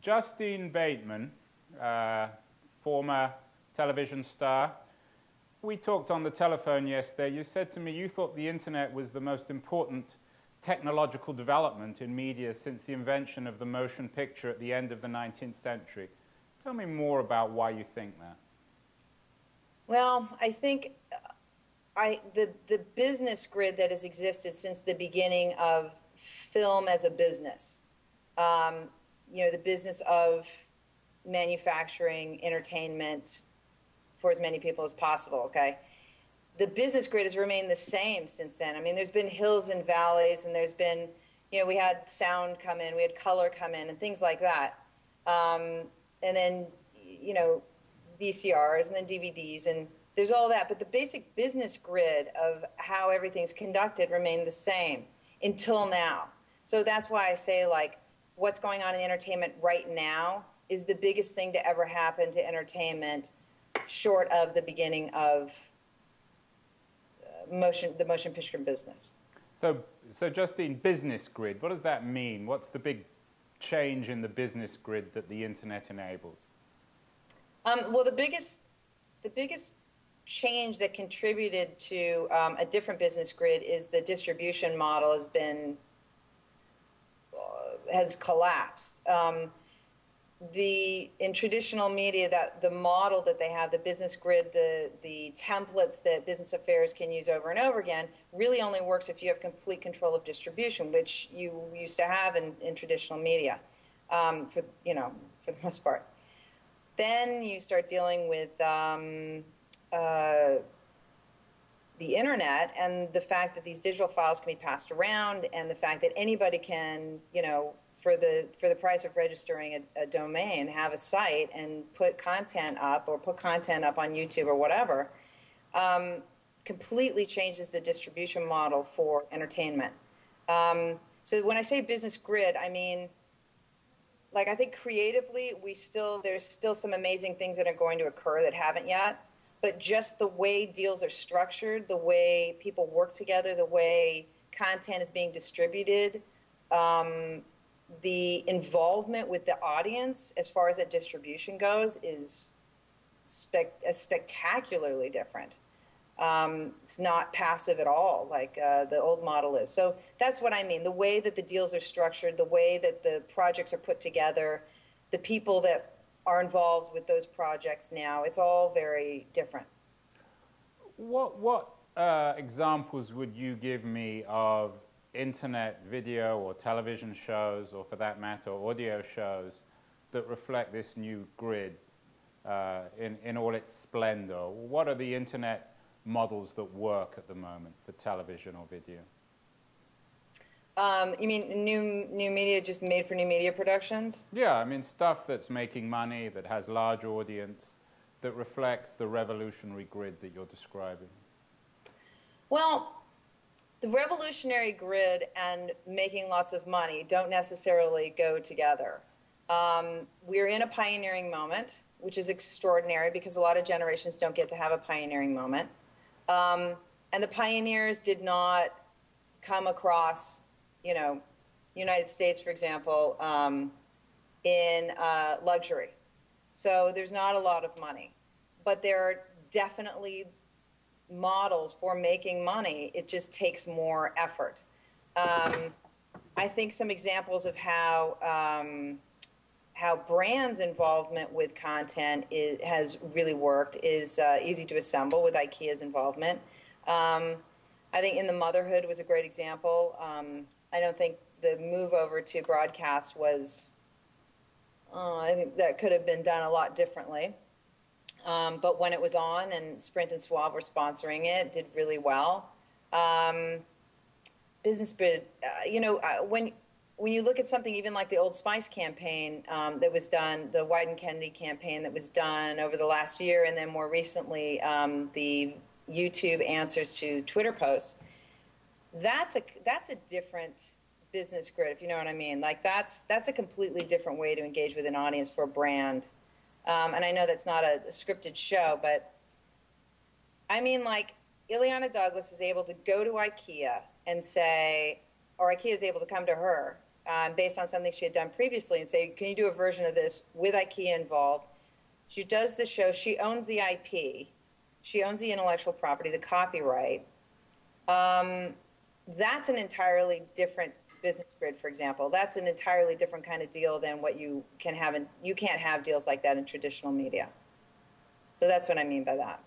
Justine Bateman, former television star, we talked on the telephone yesterday. You said to me you thought the internet was the most important technological development in media since the invention of the motion picture at the end of the 19th century. Tell me more about why you think that. Well, I think the business grid that has existed since the beginning of film as a business, the business of manufacturing entertainment for as many people as possible, okay? The business grid has remained the same since then. I mean, there's been hills and valleys, and there's been, we had sound come in, we had color come in, and things like that. And then, VCRs, and then DVDs, and there's all that. But the basic business grid of how everything's conducted remained the same until now. So that's why I say, like, what's going on in entertainment right now is the biggest thing to ever happen to entertainment, short of the beginning of the motion picture business. So Justine, business grid, what does that mean? What's the big change in the business grid that the internet enables? Well, the biggest change that contributed to a different business grid is the distribution model has collapsed. In traditional media, that the model that they have, the business grid, the templates that business affairs can use over and over again, really only works if you have complete control of distribution, which you used to have in traditional media, for the most part. Then you start dealing with the internet and the fact that these digital files can be passed around, and the fact that anybody can, for the price of registering a domain, have a site and put content up, or put content up on YouTube or whatever, completely changes the distribution model for entertainment. So when I say business grid, I mean, like, I think creatively there's still some amazing things that are going to occur that haven't yet, but just the way deals are structured, the way people work together, the way content is being distributed, the involvement with the audience as far as that distribution goes is spectacularly different. It's not passive at all like the old model is. So that's what I mean. The way that the deals are structured, the way that the projects are put together, the people that are involved with those projects now, it's all very different. What examples would you give me of internet video or television shows, or for that matter, audio shows, that reflect this new grid in all its splendor? What are the internet models that work at the moment for television or video? You mean new media just made for new media productions? Yeah, I mean stuff that's making money, that has large audience, that reflects the revolutionary grid that you're describing. Well, the revolutionary grid and making lots of money don't necessarily go together. We're in a pioneering moment, which is extraordinary because a lot of generations don't get to have a pioneering moment. And the pioneers did not come across, United States, for example, in luxury. So there's not a lot of money. But there are definitely models for making money. It just takes more effort. I think some examples of how brands' involvement with content has really worked is Easy to Assemble with IKEA's involvement. I think In the Motherhood was a great example. I don't think the move over to broadcast was, I think that could have been done a lot differently. But when it was on and Sprint and Suave were sponsoring it, did really well. Business grid, when you look at something even like the Old Spice campaign that was done, the Wyden Kennedy campaign that was done over the last year, and then more recently the YouTube answers to Twitter posts, that's a different business grid, if you know what I mean. Like that's a completely different way to engage with an audience for a brand. And I know that's not a scripted show, but I mean, like, Ileana Douglas is able to go to IKEA and say, or IKEA is able to come to her based on something she had done previously and say, can you do a version of this with IKEA involved? She does the show. She owns the IP. She owns the intellectual property, the copyright. That's an entirely different business grid, for example. That's an entirely different kind of deal than what you can have. You can't have deals like that in traditional media. So that's what I mean by that.